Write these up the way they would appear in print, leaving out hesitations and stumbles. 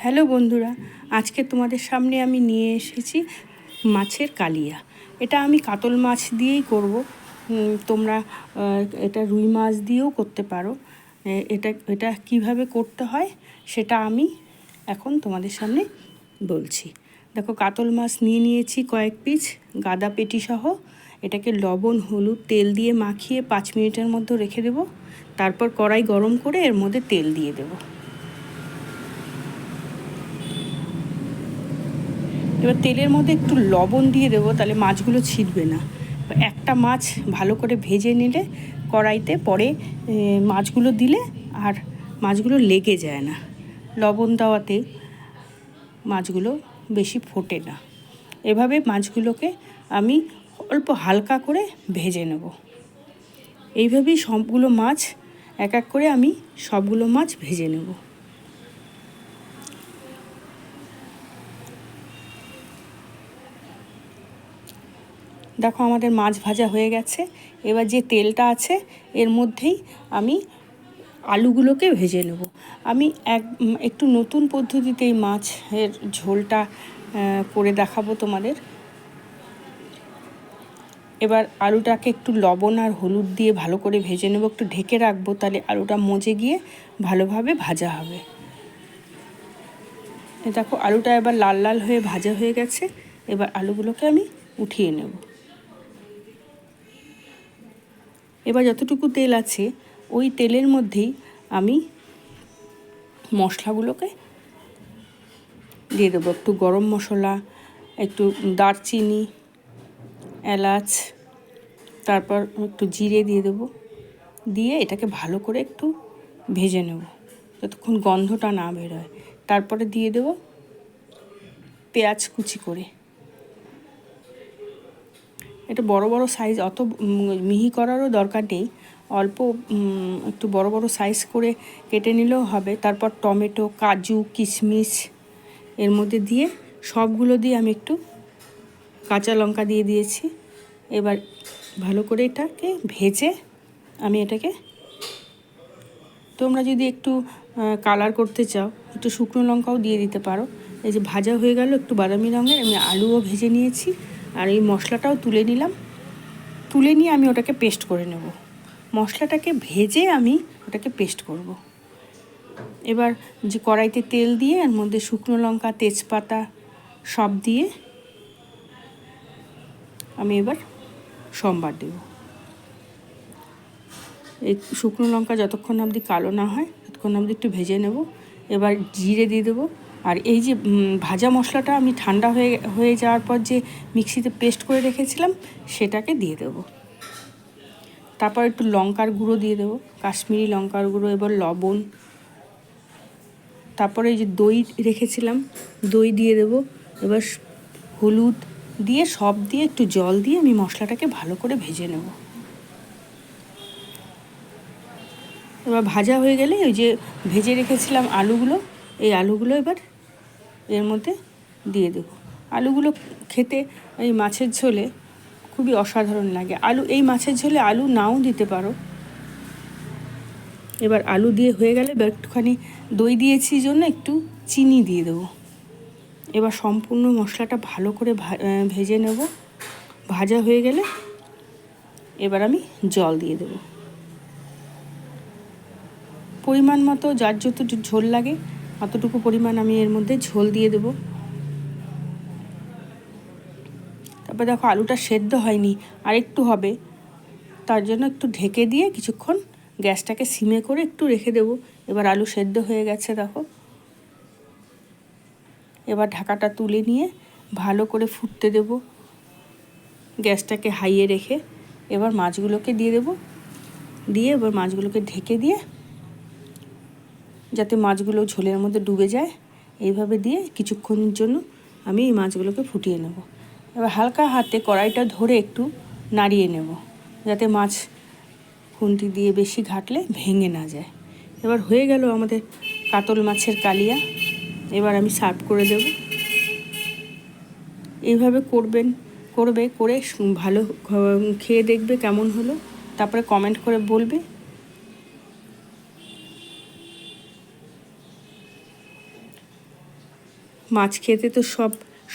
Hello বন্ধুরা, আজকে তোমাদের সামনে আমি নিয়ে এসেছি মাছের কালিয়া। এটা আমি কাতল মাছ দিয়েই করব। তোমরা এটা রুই মাছ দিয়েও করতে পারো। এটা কিভাবে করতে হয় সেটা আমি এখন তোমাদের সামনে বলছি। দেখো, কাতল মাছ নিয়েছি কয়েক পিস গাদা পেটি সহ। এটাকে লবণ, হলুদ, তেল দিয়ে মাখিয়ে 5 মিনিটের মধ্যে রেখে দেবো। তারপর কড়াই গরম করে এর মধ্যে তেল দিয়ে দেবো। এবার তেলের মধ্যে একটু লবণ দিয়ে দেবো, তাহলে মাছগুলো ছিটবে না। একটা মাছ ভালো করে ভেজে নিলে কড়াইতে পরে মাছগুলো দিলে আর মাছগুলো লেগে যায় না। লবণ দেওয়াতে মাছগুলো বেশি ফোটে না। এভাবে মাছগুলোকে আমি অল্প হালকা করে ভেজে নেব। এইভাবেই সবগুলো মাছ এক এক করে আমি সবগুলো মাছ ভেজে নেব। দেখো, আমাদের মাছ ভাজা হয়ে গেছে। এবার যে তেলটা আছে এর মধ্যেই আমি আলুগুলোকে ভেজে নেব। আমি একটু নতুন পদ্ধতিতে এই মাছের ঝোলটা করে দেখাবো তোমাদের। এবার আলুটাকে একটু লবণ আর হলুদ দিয়ে ভালো করে ভেজে নেব। একটু ঢেকে রাখবো, তাহলে আলুটা মজে গিয়ে ভালোভাবে ভাজা হবে। দেখো, আলুটা এবার লাল লাল হয়ে ভাজা হয়ে গেছে। এবার আলুগুলোকে আমি উঠিয়ে নেব। এবার যতটুকু তেল আছে ওই তেলের মধ্যেই আমি মশলাগুলোকে দিয়ে দেবো। একটু গরম মশলা, একটু দারচিনি, এলাচ, তারপর একটু জিরে দিয়ে দেবো। দিয়ে এটাকে ভালো করে একটু ভেজে নেব যতক্ষণ গন্ধটা না বেরোয়। তারপরে দিয়ে দেবো পেঁয়াজ কুচি করে। এটা বড় বড় সাইজ, অত মিহি করারও দরকার নেই। অল্প একটু বড় বড় সাইজ করে কেটে নিলেও হবে। তারপর টমেটো, কাজু, কিশমিশ এর মধ্যে দিয়ে সবগুলো দিয়ে আমি একটু কাঁচা লঙ্কা দিয়ে দিয়েছি। এবার ভালো করে এটাকে ভেজে আমি এটাকে, তোমরা যদি একটু কালার করতে চাও একটু শুকনো লঙ্কাও দিয়ে দিতে পারো। এই যে ভাজা হয়ে গেল একটু বাদামি রঙের, আমি আলুও ভেজে নিয়েছি আর এই মশলাটাও তুলে নিলাম। তুলে নিয়ে আমি ওটাকে পেস্ট করে নেব। মশলাটাকে ভেজে আমি ওটাকে পেস্ট করব। এবার যে কড়াইতে তেল দিয়ে এর মধ্যে শুকনো লঙ্কা, তেজপাতা সব দিয়ে আমি এবার সম্বার দেব। এই শুকনো লঙ্কা যতক্ষণ অবধি কালো না হয় ততক্ষণ অবধি একটু ভেজে নেব। এবার জিরে দিয়ে দেবো। আর এই যে ভাজা মশলাটা আমি ঠান্ডা হয়ে যাওয়ার পর যে মিক্সিতে পেস্ট করে রেখেছিলাম সেটাকে দিয়ে দেবো। তারপর একটু লঙ্কার গুঁড়ো দিয়ে দেবো, কাশ্মীরি লঙ্কার গুঁড়ো। এবার লবণ, তারপরে এই যে দই রেখেছিলাম দই দিয়ে দেবো। এবার হলুদ দিয়ে সব দিয়ে একটু জল দিয়ে আমি মশলাটাকে ভালো করে ভেজে নেব। এবার ভাজা হয়ে গেলে ওই যে ভেজে রেখেছিলাম আলুগুলো, এই আলুগুলো এবার এর মধ্যে দিয়ে দেবো। আলুগুলো খেতে এই মাছের ঝোলে খুবই অসাধারণ লাগে। এই মাছের ঝোলে আলু নাও দিতে পারো। এবার আলু দিয়ে হয়ে গেলে এবার একটুখানি দই দিয়েছি জন্য একটু চিনি দিয়ে দেবো। এবার সম্পূর্ণ মশলাটা ভালো করে ভেজে নেব। ভাজা হয়ে গেলে এবার আমি জল দিয়ে দেবো। পরিমাণ মতো যার যতটুকু ঝোল লাগে অতটুকু পরিমাণ আমি এর মধ্যে ঝোল দিয়ে দেবো। তারপর দেখো, আলুটা সেদ্ধ হয়নি, আর একটু হবে। তার জন্য একটু ঢেকে দিয়ে কিছুক্ষণ গ্যাসটাকে সিমে করে একটু রেখে দেবো। এবার আলু সেদ্ধ হয়ে গেছে দেখো। এবার ঢাকাটা তুলে নিয়ে ভালো করে ফুটতে দেব, গ্যাসটাকে হাইয়ে রেখে। এবার মাছগুলোকে দিয়ে দেবো। দিয়ে এবার মাছগুলোকে ঢেকে দিয়ে, যাতে মাছগুলো ঝোলের মধ্যে ডুবে যায়, এইভাবে দিয়ে কিছুক্ষণের জন্য আমি এই মাছগুলোকে ফুটিয়ে নেব। এবার হালকা হাতে কড়াইটা ধরে একটু নাড়িয়ে নেব, যাতে মাছ খুন্তি দিয়ে বেশি ঘাটলে ভেঙে না যায়। এবার হয়ে গেল আমাদের কাতল মাছের কালিয়া। এবার আমি সার্ভ করে দেব। এইভাবে করে ভালো খেয়ে দেখবে কেমন হলো, তারপরে কমেন্ট করে বলবে। মাছ খেতে তো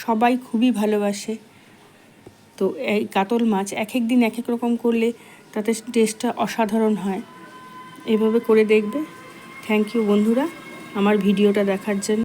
সবাই খুবই ভালোবাসে। তো এই কাতল মাছ এক এক দিন এক এক রকম করলে তাতে টেস্টটা অসাধারণ হয়। এভাবে করে দেখবে। থ্যাংক ইউ বন্ধুরা আমার ভিডিওটা দেখার জন্য।